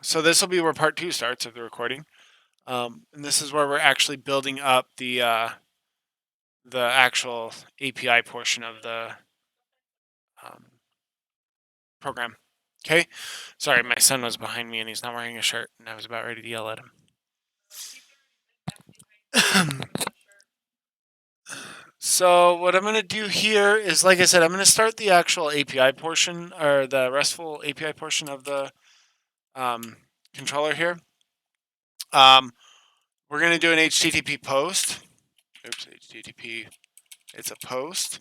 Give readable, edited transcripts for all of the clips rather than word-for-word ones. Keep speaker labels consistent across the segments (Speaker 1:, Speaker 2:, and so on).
Speaker 1: So this will be where part 2 starts of the recording. And this is where we're actually building up the actual API portion of the um, program. Okay. Sorry, my son was behind me and he's not wearing a shirt, and I was about ready to yell at him. So what I'm going to do here is, like I said, I'm going to start the actual API portion, or the RESTful API portion of the controller here. We're going to do an HTTP post. Oops, HTTP. It's a post.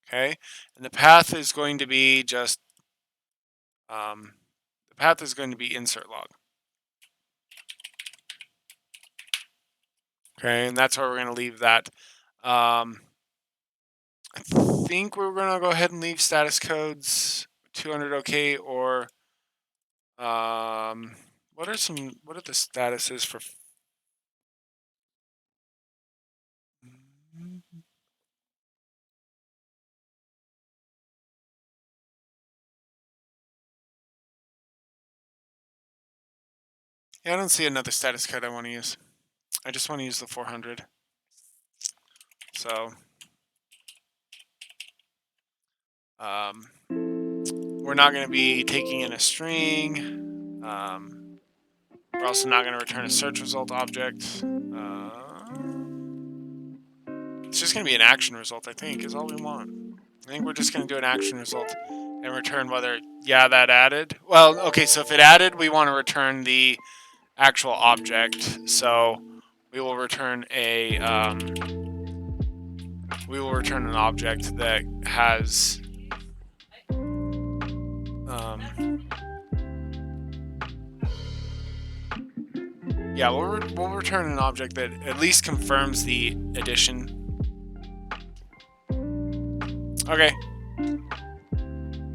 Speaker 1: Okay, and the path is going to be just insert log. Okay, and that's where we're going to leave that. I think we're going to go ahead and leave status codes 200 OK, or what are the statuses for? Yeah, I don't see another status code I want to use. I just want to use the 400. So we're not going to be taking in a string. We're also not going to return a search result object. It's just going to be an action result, I think, is all we want. I think we're just going to do an action result and return whether, yeah, that added. Well, okay, so if it added, we want to return the actual object. So we will return an object that has yeah, we'll return an object that at least confirms the addition. Okay.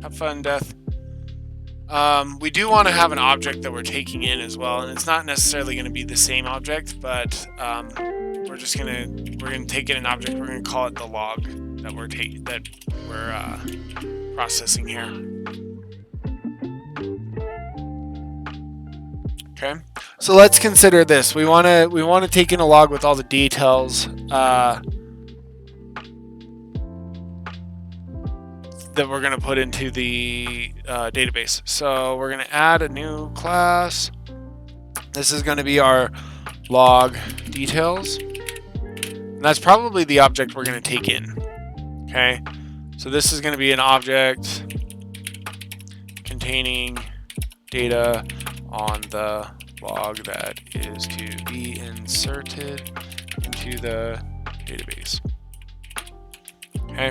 Speaker 1: Have fun, Death. We do want to have an object that we're taking in as well, and it's not necessarily going to be the same object, but we're gonna take in an object. We're gonna call it the log that we're processing here. Okay, so let's consider this. We want to take in a log with all the details that we're going to put into the database. So we're going to add a new class. This is going to be our log details. And that's probably the object we're going to take in. Okay, so this is going to be an object containing data on the log that is to be inserted into the database. Okay.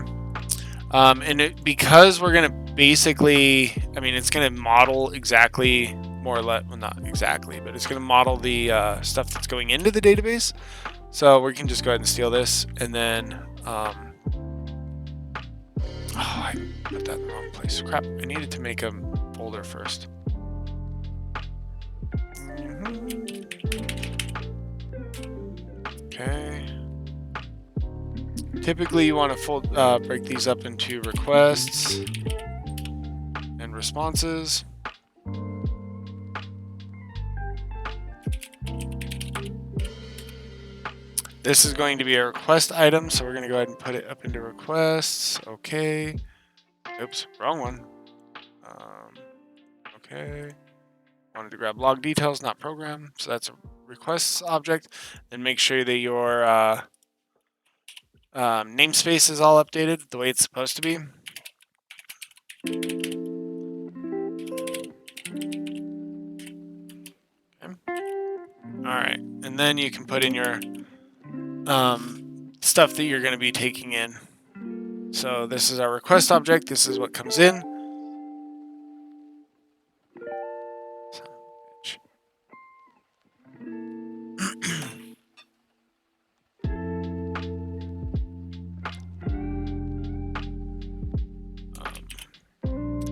Speaker 1: Because we're going to basically, it's going to model exactly, more or less, well, not exactly, but it's going to model the stuff that's going into the database. So we can just go ahead and steal this, and then, I put that in the wrong place. Crap, I needed to make a folder first. Okay. Typically, you want to break these up into requests and responses. This is going to be a request item, so we're going to go ahead and put it up into requests. Okay. Oops, wrong one. Okay. Wanted to grab log details, not program. So that's a requests object. Then make sure that your namespace is all updated the way it's supposed to be. Okay. All right, and then you can put in your stuff that you're going to be taking in. So this is our request object. This is what comes in.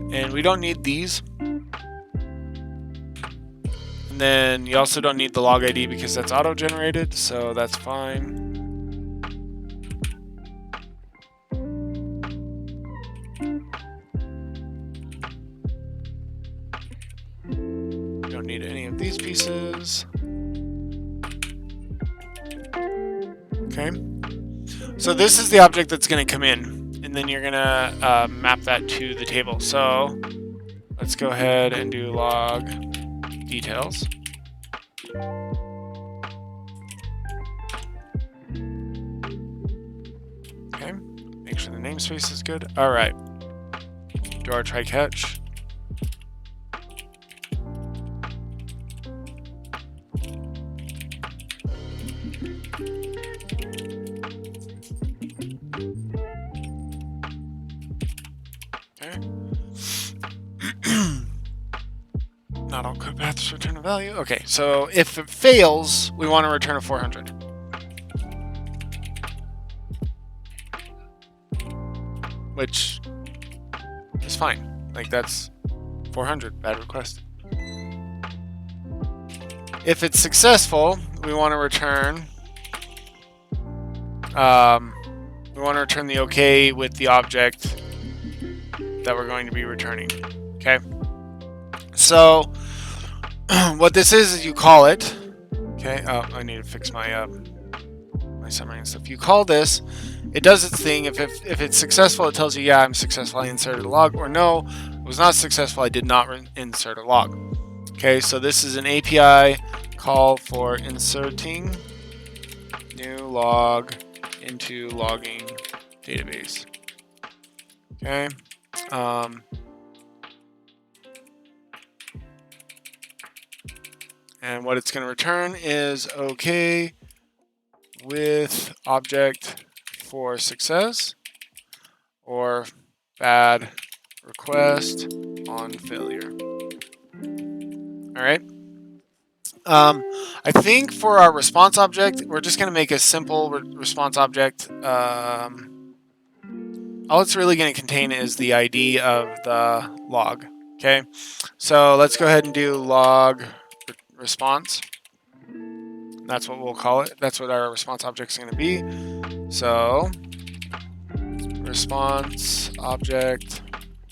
Speaker 1: And we don't need these. And then you also don't need the log ID because that's auto-generated, so that's fine. need any of these pieces. Okay. So this is the object that's going to come in, and then you're going to map that to the table. So let's go ahead and do log details. Okay, make sure the namespace is good. All right, do our try catch. Okay. Not all code paths return a value. Okay, so if it fails, we want to return a 400. Which is fine. Like, that's 400, bad request. If it's successful, we want to return the OK with the object that we're going to be returning. Okay. So what this is you call it. Okay. Oh, I need to fix my my summary and stuff. You call this. It does its thing. If it's successful, it tells you, yeah, I'm successful, I inserted a log, or no, it was not successful, I did not insert a log. Okay, so this is an API call for inserting new log into logging database. Okay. And what it's going to return is OK with object for success, or bad request on failure. All right. I think for our response object, we're just going to make a simple response object. All it's really going to contain is the ID of the log. Okay. So let's go ahead and do log response. That's what we'll call it. That's what our response object is going to be. So response object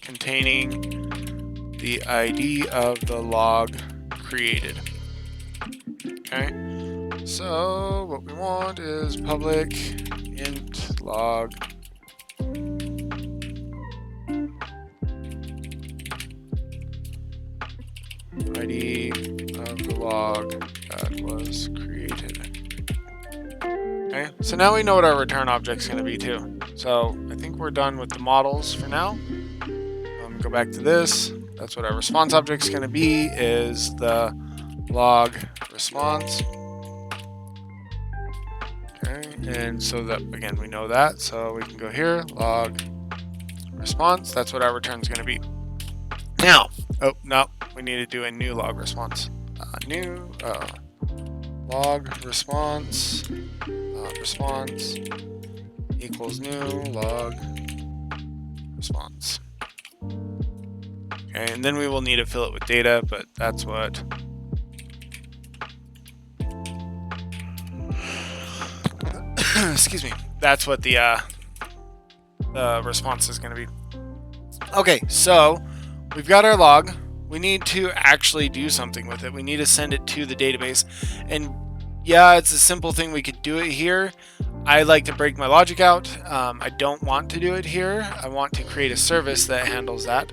Speaker 1: containing the ID of the log created. Okay. So what we want is public int log ID of the log that was created. Okay, so now we know what our return object is going to be too. So I think we're done with the models for now. Go back to this. That's what our response object is going to be, is the log response. Okay, and so that, again, we know that. So we can go here, log response. That's what our return is going to be. Now, oh, no, we need to do a new log response. New log response response equals new log response. Okay, and then we will need to fill it with data, but that's what excuse me, that's what the response is going to be. Okay, so we've got our log. We need to actually do something with it. We need to send it to the database. And yeah, it's a simple thing. We could do it here. I like to break my logic out. I don't want to do it here. I want to create a service that handles that.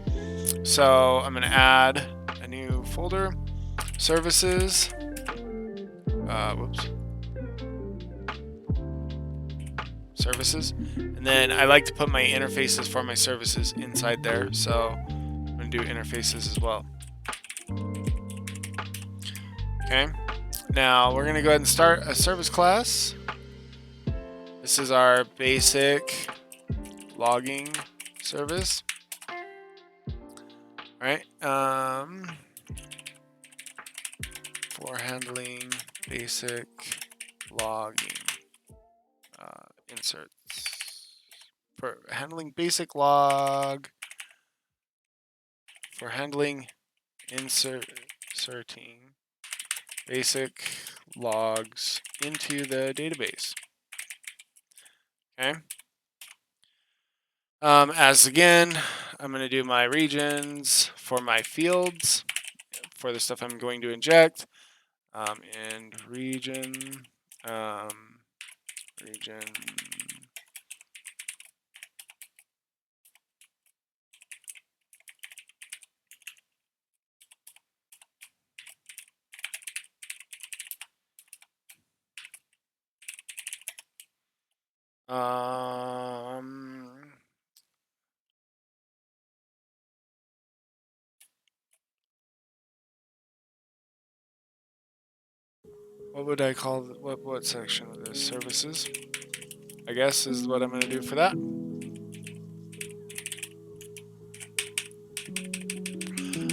Speaker 1: So I'm going to add a new folder, services. Services. And then I like to put my interfaces for my services inside there. So I'm going to do interfaces as well. Okay. Now we're going to go ahead and start a service class. This is our basic logging service. All right. For handling basic logging inserts. For handling basic log. For handling inserting basic logs into the database. Okay. As again, I'm going to do my regions for my fields. for the stuff I'm going to inject. And region, region. What would I call what section of this? Services, I guess, is what I'm going to do for that.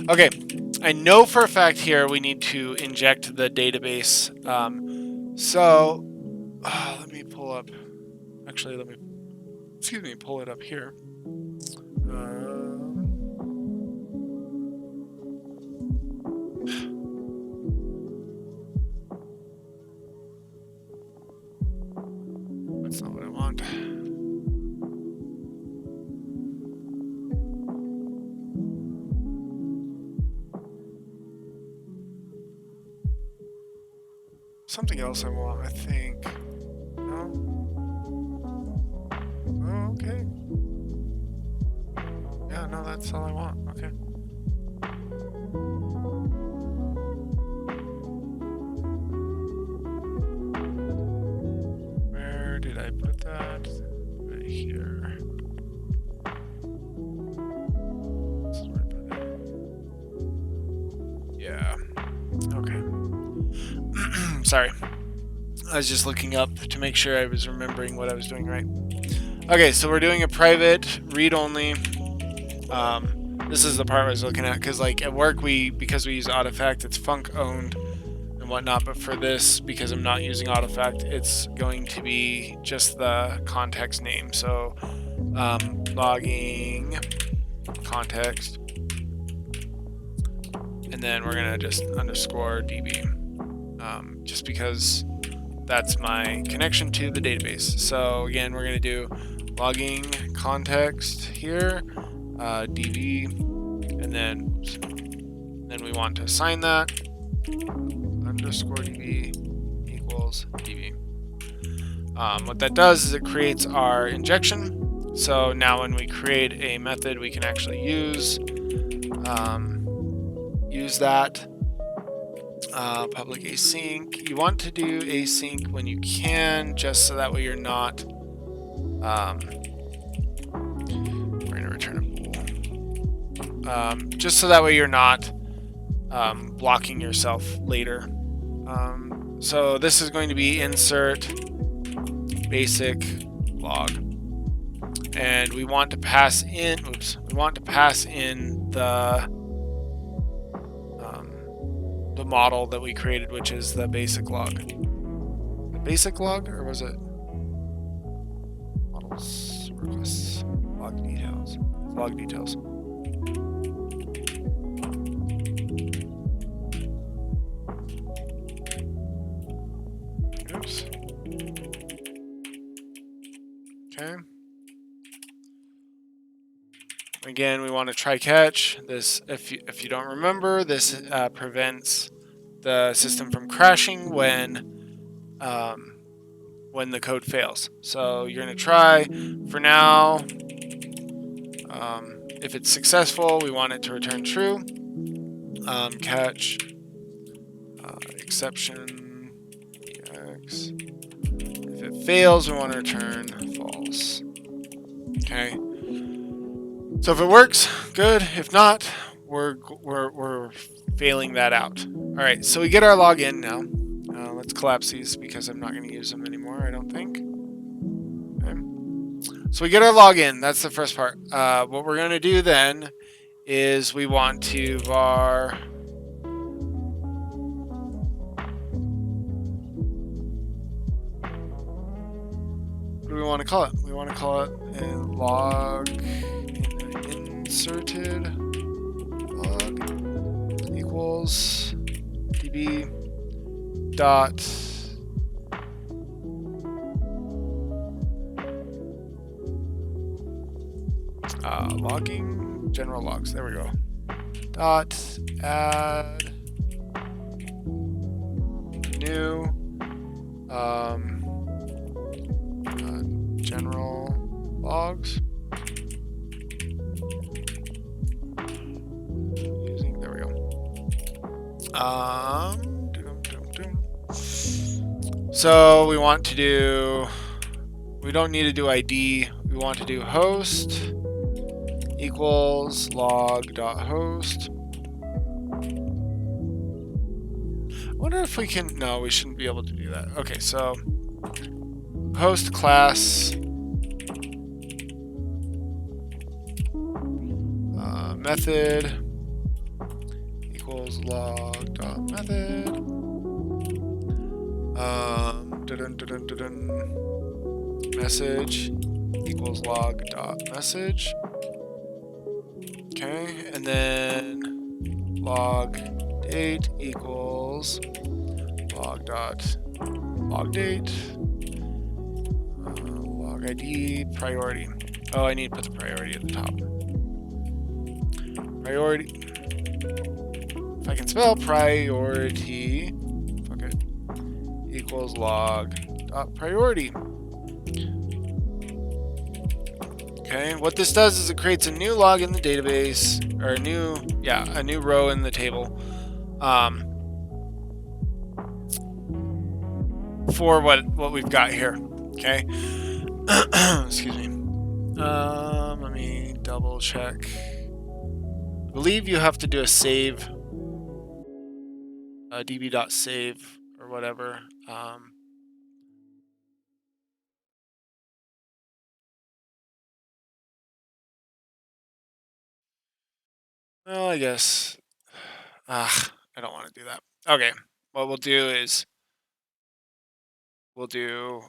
Speaker 1: Okay, I know for a fact here we need to inject the database. Let me pull up. Actually, pull it up here. That's not what I want. Something else I want, I think. No? Oh, okay. Yeah, no, that's all I want. Okay. Where did I put that? Right here. This is where I put it. Yeah. Okay. Sorry. I was just looking up to make sure I was remembering what I was doing right. Okay, so we're doing a private read-only. This is the part I was looking at, because like at work because we use Autofact, it's func owned and whatnot, but for this, because I'm not using Autofact, it's going to be just the context name. So logging context, and then we're gonna just underscore DB, just because that's my connection to the database. So again, we're gonna do logging context here, DB, and then we want to assign that underscore DB equals DB. What that does is it creates our injection. So now when we create a method, we can actually use that. Public async. You want to do async when you can, just so that way you're not. We're going to return a bool. Just so that way you're not blocking yourself later. So this is going to be insert basic log, and we want to pass in. We want to pass in the model that we created, which is the basic log. The basic log, or was it models requests log details? Log details. Oops. Okay. Again, we want to try catch this. If you don't remember, this prevents the system from crashing when the code fails. So you're going to try. For now, if it's successful, we want it to return true. Catch exception EX. If it fails, we want to return false. Okay. So if it works, good. If not, we're failing that out. All right, so we get our login now. Let's collapse these because I'm not going to use them anymore, I don't think. Okay. So we get our login. That's the first part. What we're going to do then is we want to var what do we want to call it? We want to call it a log inserted log equals db dot logging general logs. There we go. Dot add general logs. There we go. So we want to do, we don't need to do ID. We want to do host equals log.host. I wonder if we can, no, we shouldn't be able to do that. Okay, so host class method equals log.method. Message equals log.message. Okay, and then log date equals log.logDate. Log ID priority. Oh, I need to put the priority at the top. Priority. If I can spell priority, fuck it, equals log.priority. Okay, what this does is it creates a new log in the database, or a new row in the table, for what we've got here. Okay. Excuse me. Let me double check. I believe you have to do a save, db.save or whatever. Well, I guess. I don't want to do that. Okay, what we'll do is we'll do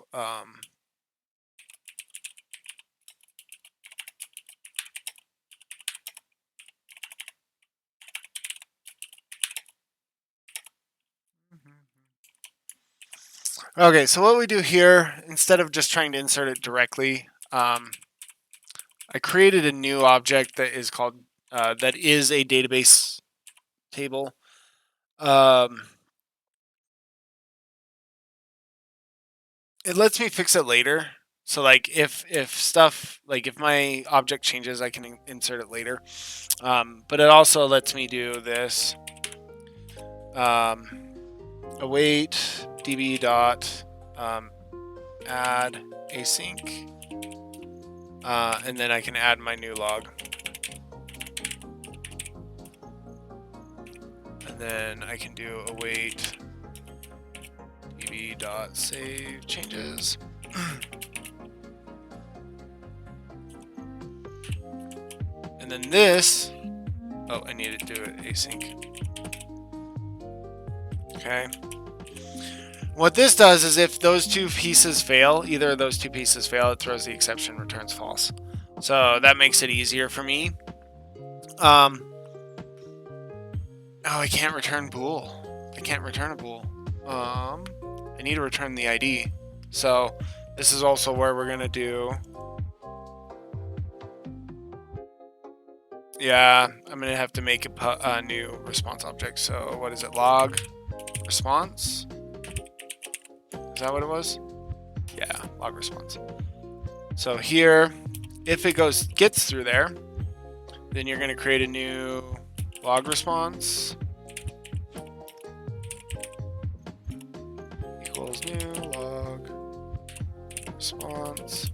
Speaker 1: okay, so what we do here, instead of just trying to insert it directly, I created a new object that is called that is a database table. It lets me fix it later. So like if stuff, like if my object changes, I can insert it later. But it also lets me do this. Await db dot add async, and then I can add my new log, and then I can do await db dot save changes. And then this, oh, I need to do it async. Okay. What this does is if those two pieces fail, either of those two pieces fail, it throws the exception, returns false. So that makes it easier for me. Oh, I can't return bool. I can't return a bool. I need to return the ID. So this is also where we're gonna do. Yeah, I'm gonna have to make a new response object. So what is it? Log response. Is that what it was? Yeah, log response. So here, if it gets through there, then you're going to create a new log response equals new log response,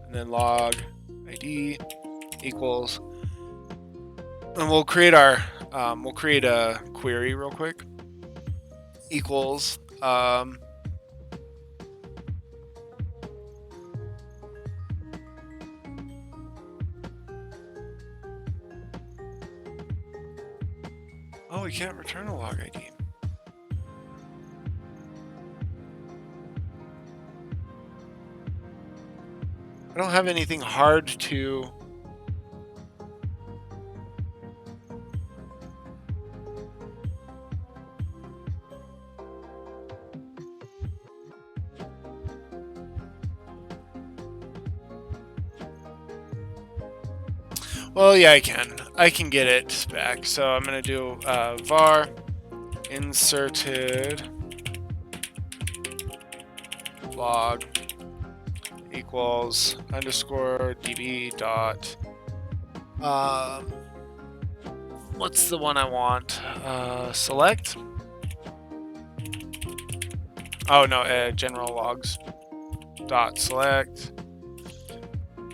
Speaker 1: and then log ID equals, and we'll create our we'll create a query real quick. Equals oh, we can't return a log ID. I don't have anything hard to. Well, yeah, I can. I can get it back. So I'm going to do var inserted log equals underscore db dot what's the one I want? Select. Oh no, general logs dot select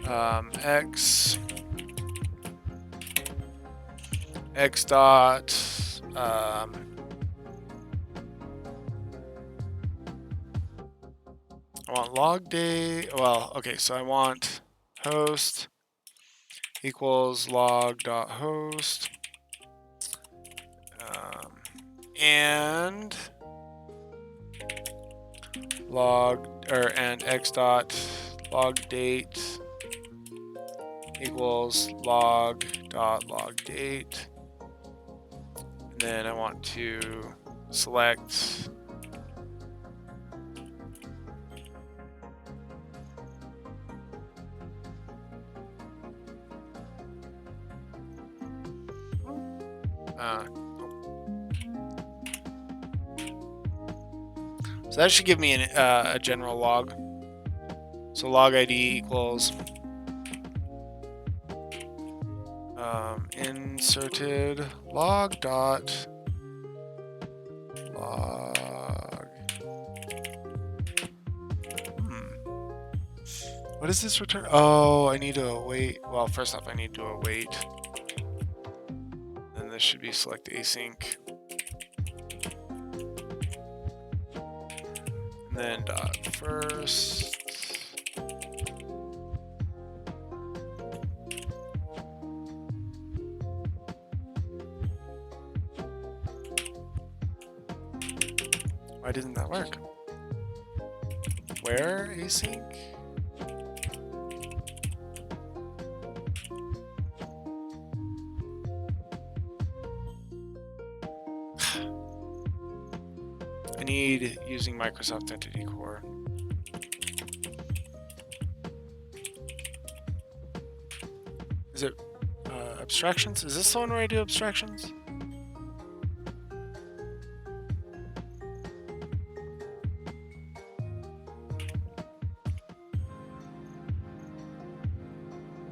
Speaker 1: x dot I want log day. Well, okay, so I want host equals log dot host and and x dot log date equals log dot log date, and then I want to select so that should give me a general log. So log ID equals inserted log dot log. What is this return? Oh, I need to await. Well, first off, I need to await. Then this should be select async. And then dot first. Why didn't that work? Where async? I need using Microsoft Entity Core. Is it abstractions? Is this the one where I do abstractions?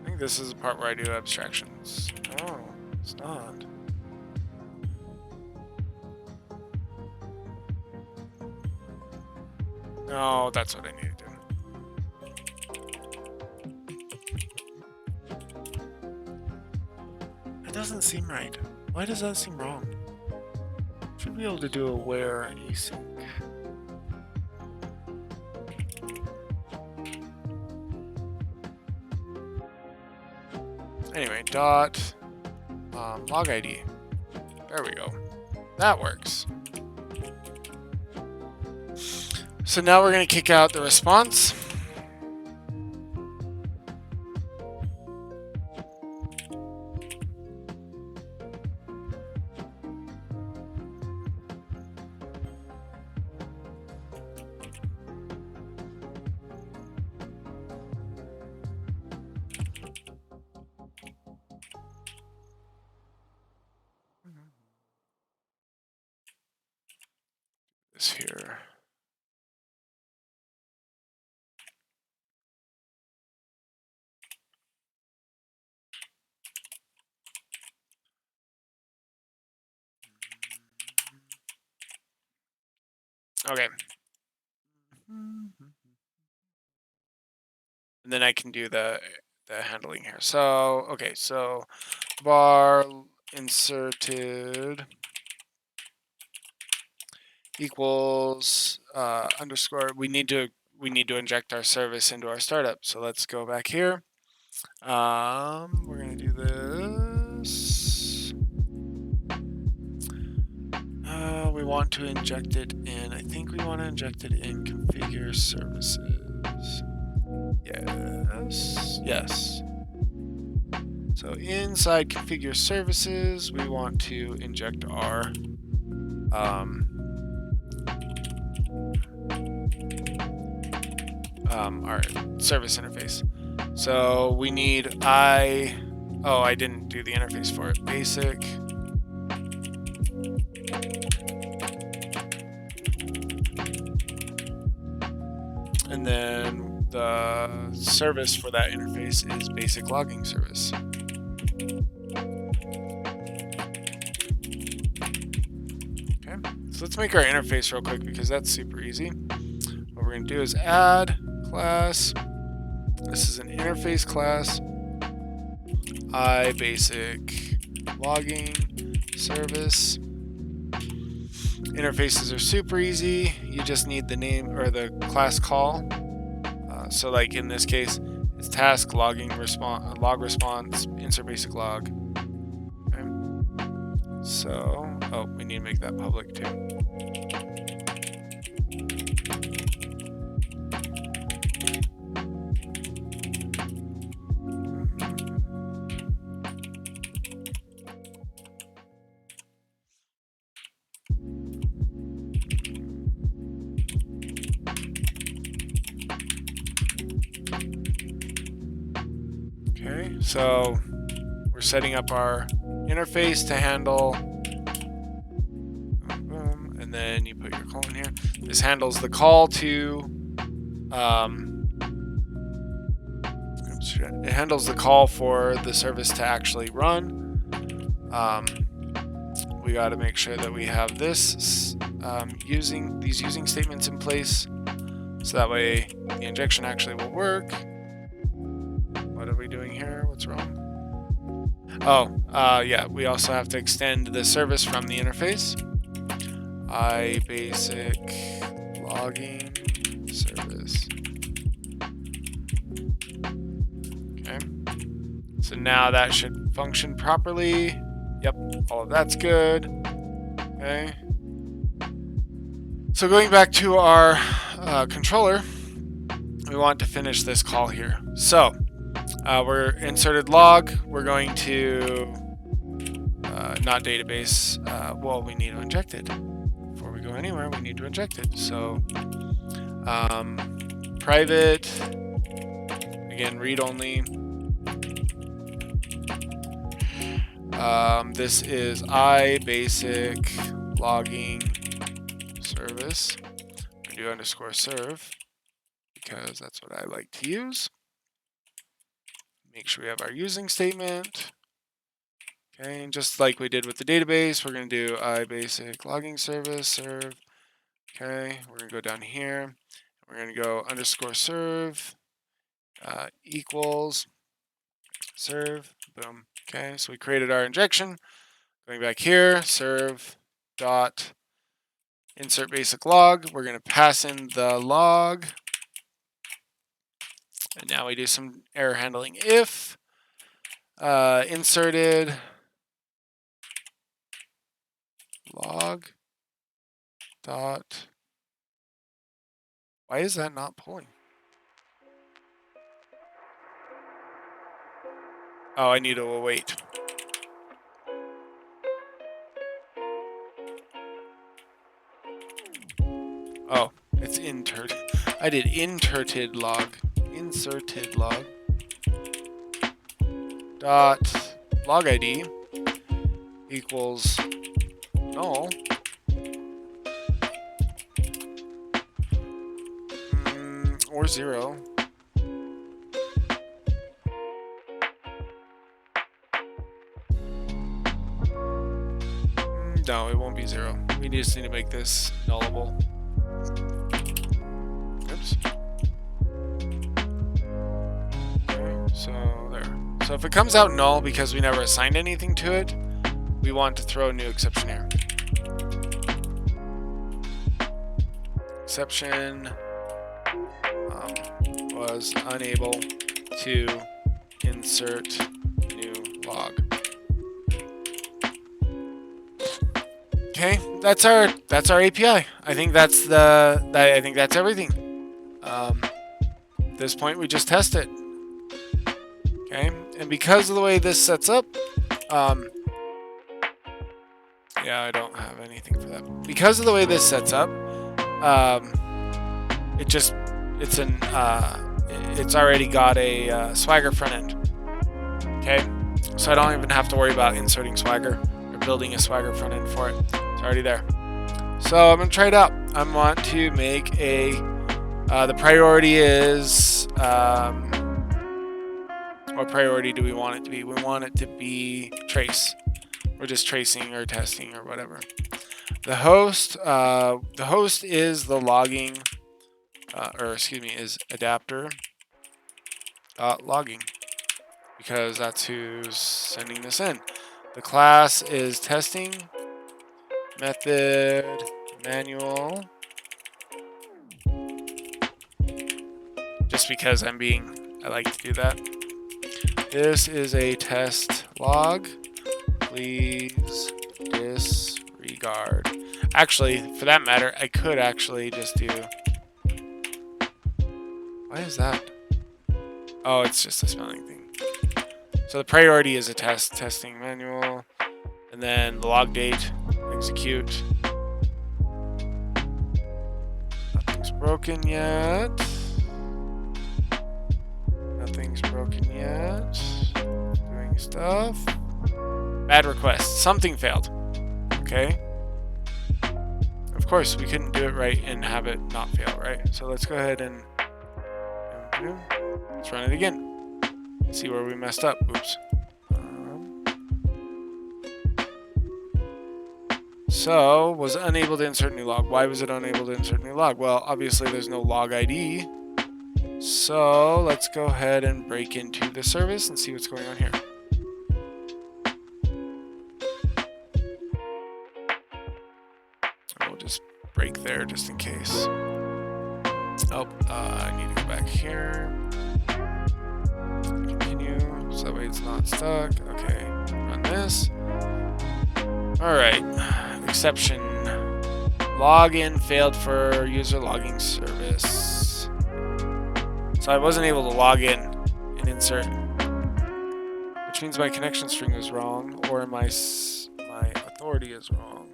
Speaker 1: I think this is the part where I do abstractions. No, it's not. No, that's what I need to do. It doesn't seem right. Why does that seem wrong? Should be able to do a where async. Anyway, dot log ID. There we go. That works. So now we're going to kick out the response. This here. Okay. And then I can do the handling here. So, okay, so var inserted equals underscore. We need to inject our service into our startup. So let's go back here. We're gonna do this. We want to inject it in. I think we want to inject it in configure services. Yes. Yes. So inside configure services, we want to inject our service interface. So we need I didn't do the interface for it. Basic. And then the service for that interface is basic logging service. Okay, so let's make our interface real quick because that's super easy. What we're going to do is add class. This is an interface class. iBasic logging service. Interfaces are super easy. You just need the name or the class call. So like in this case, it's task logging response, log response, insert basic log. Okay. So, oh, we need to make that public too. Okay, so we're setting up our interface to handle, boom, and then you put your colon here. This handles the call to, it handles the call for the service to actually run. We got to make sure that we have this using these using statements in place, so that way the injection actually will work. What are we doing here? What's wrong? Oh, yeah, we also have to extend the service from the interface. iBasic logging service. Okay. So now that should function properly. Yep, all of that's good. Okay. So going back to our controller, we want to finish this call here. So we're inserted log. We're going to not database. Well, we need to inject it. Before we go anywhere, we need to inject it. So private, again, read only. This is iBasic logging service. We do underscore serve because that's what I like to use. Make sure we have our using statement. Okay, and just like we did with the database, we're going to do iBasic logging service serve. Okay, we're going to go down here. We're going to go underscore serve equals serve. Boom. Okay, so we created our injection. Going back here, serve dot insert basic log. We're going to pass in the log. And now we do some error handling. If inserted log dot, why is that not pulling? Oh, I need to await. Oh, it's inserted. I did inserted log. Inserted log dot log ID equals null. Or 0. No, it won't be 0. We just need to make this nullable. Oops. Okay, so there. So if it comes out null because we never assigned anything to it, we want to throw a new exception here. Exception was unable to insert new log. Okay, that's our API. I think that's everything. At this point, we just test it. Okay, and because of the way this sets up, yeah, I don't have anything for that. Because of the way this sets up, it's already got a Swagger front end. Okay, so I don't even have to worry about inserting Swagger or building a Swagger front end for it. It's already there. So I'm gonna try it out. I want to make a The priority is, what priority do we want it to be? We want it to be trace. We're just tracing or testing or whatever. The host is the logging, is adapter logging, because that's who's sending this in. The class is testing method manual, just because I like to do that. This is a test log. Please disregard. Actually, for that matter, I could actually just do. Why is that? Oh, it's just a spelling thing. So the priority is a testing manual, and then the log date, execute. Nothing's broken yet. Nothing's broken yet. Doing stuff. Bad request. Something failed. Okay. Of course, we couldn't do it right and have it not fail, right? So let's go ahead and let's run it again. See where we messed up. Oops. So, was unable to insert new log. Why was it unable to insert new log? Well, obviously there's no log ID. So, let's go ahead and break into the service and see what's going on here. We'll just break there just in case. Oh, I need to go back here. Continue, so that way it's not stuck. Okay, run this. Alright, exception. Login failed for user logging service. So I wasn't able to log in and insert, which means my connection string is wrong, or my authority is wrong.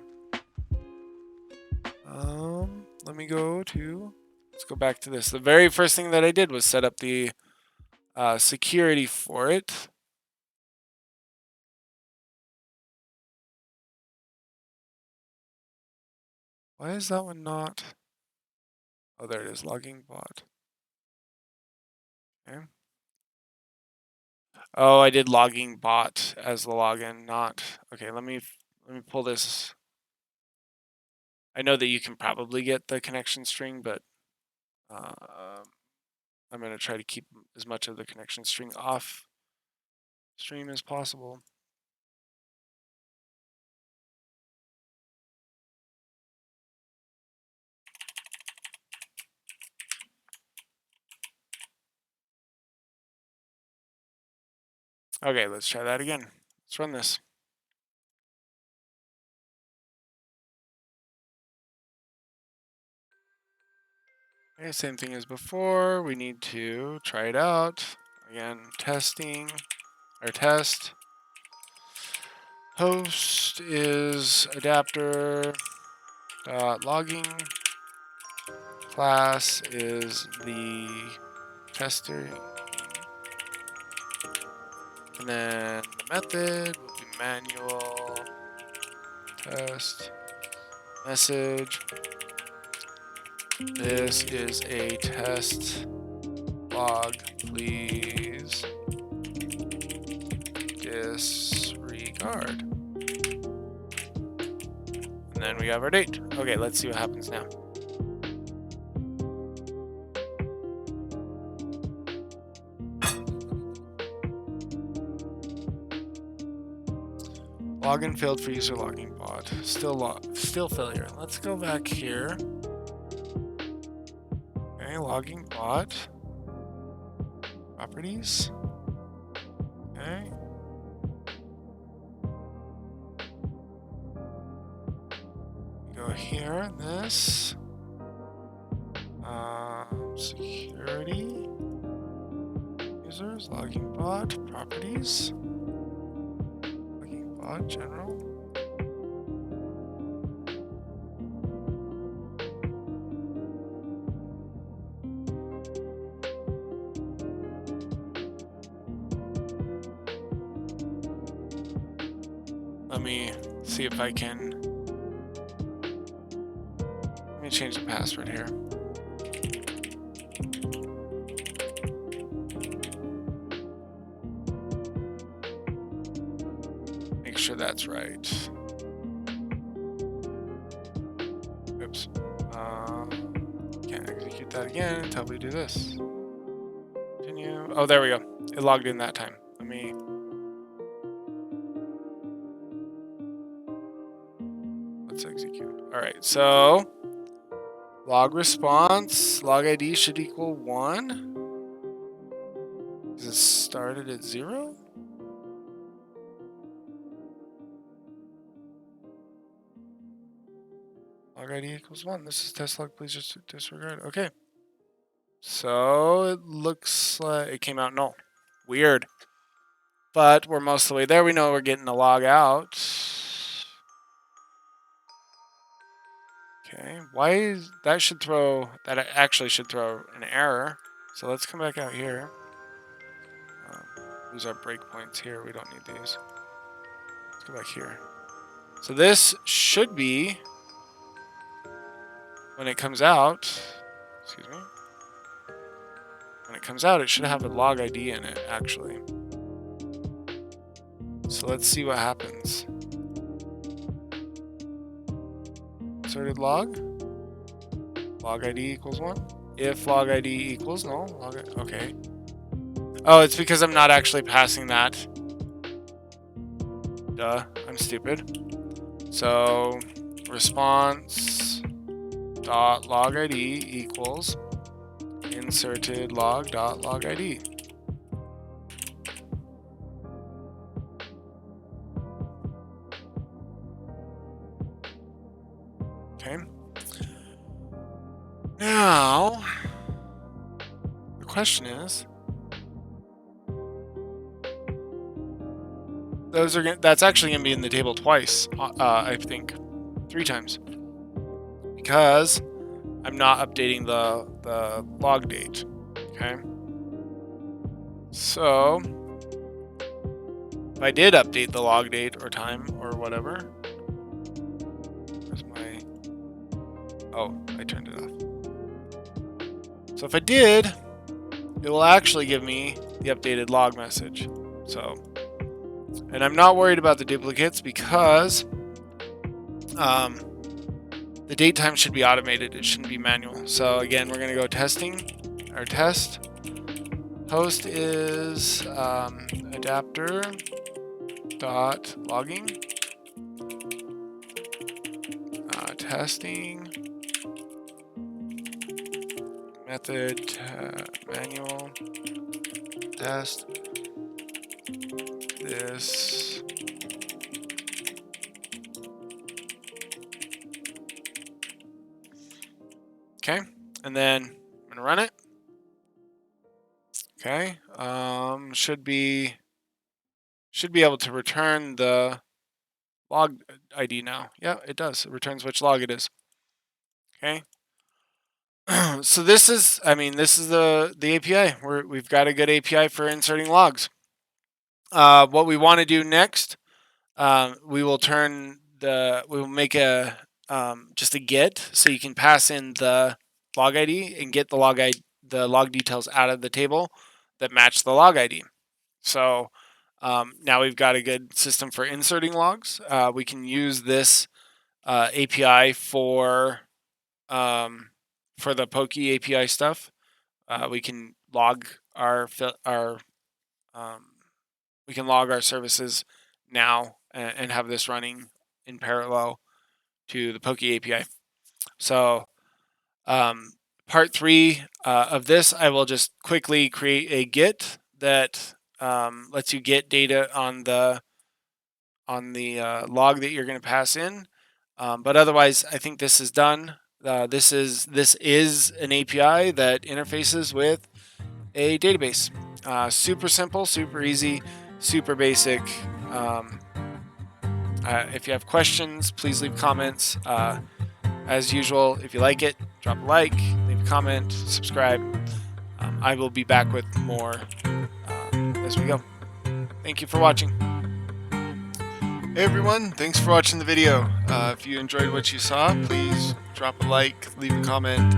Speaker 1: Let's go back to this. The very first thing that I did was set up the security for it. Why is that one not? Oh, there it is, logging bot. Okay. Oh, I did logging bot as the login, not. Okay, let me pull this. I know that you can probably get the connection string, but I'm going to try to keep as much of the connection string off stream as possible. Okay, let's try that again. Let's run this. Okay, same thing as before. We need to try it out. Again, testing, or test. Host is adapter logging. Class is the tester. And then the method will be manual test message. This is a test log. Please disregard. And then we have our date. Okay, let's see what happens now. Login failed for user logging bot. Still failure. Let's go back here. Okay, logging bot. Properties. Okay. Go here, this. Security. Users, logging bot, properties. Logging bot, general. Let me see if I can. Let me change the password here. that's right. Oops. Can't execute that again until we do this. Continue. Oh, there we go. It logged in that time. Let me... Let's execute. Alright, so... log response. Log ID should equal 1. Is it started at 0? Log ID equals 1. This is test log. Please just disregard. Okay. So it looks like it came out null. Weird. But we're most of the way there. We know we're getting a log out. Okay. Why is that should throw that actually should throw an error. So let's come back out here. These are breakpoints here. We don't need these. Let's go back here. So this should be when it comes out. Excuse me. When it comes out, it should have a log ID in it, actually. So let's see what happens. Inserted log. Log ID equals 1. If log ID equals null, okay. Oh, it's because I'm not actually passing that. Duh, I'm stupid. So response dot log ID equals inserted log dot log ID. Okay. Now the question is, that's actually going to be in the table twice, I think 3 times, because I'm not updating the log date. Okay. So if I did update the log date or time or whatever, where's my... Oh, I turned it off. So if I did, it will actually give me the updated log message. So, and I'm not worried about the duplicates because the date time should be automated. It shouldn't be manual. So again, we're going to go testing, our test. Host is adapter dot logging. Testing. Method manual test. This okay, and then I'm gonna run it. Okay, should be able to return the log ID now. Yeah, it does. It returns which log it is. Okay. So this is, this is the API. We've got a good API for inserting logs. What we want to do next, we will make a just a get, so you can pass in the log ID and get the log details out of the table that match the log ID. So now we've got a good system for inserting logs. We can use this API for the Pokey API stuff. We can log our services now and have this running in parallel to the Pokey API. So part 3 of this, I will just quickly create a get that lets you get data on the log that you're going to pass in. But otherwise, I think this is done. This is an API that interfaces with a database. Super simple, super easy, super basic. If you have questions, please leave comments. As usual, if you like it, drop a like, leave a comment, subscribe. I will be back with more as we go. Thank you for watching. Hey everyone, thanks for watching the video. If you enjoyed what you saw, please drop a like, leave a comment,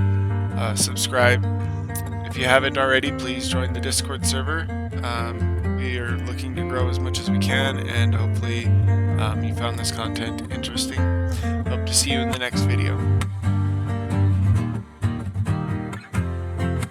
Speaker 1: subscribe. If you haven't already, please join the Discord server. We are looking to grow grow as much as we can, and hopefully you found this content interesting. Hope to see you in the next video.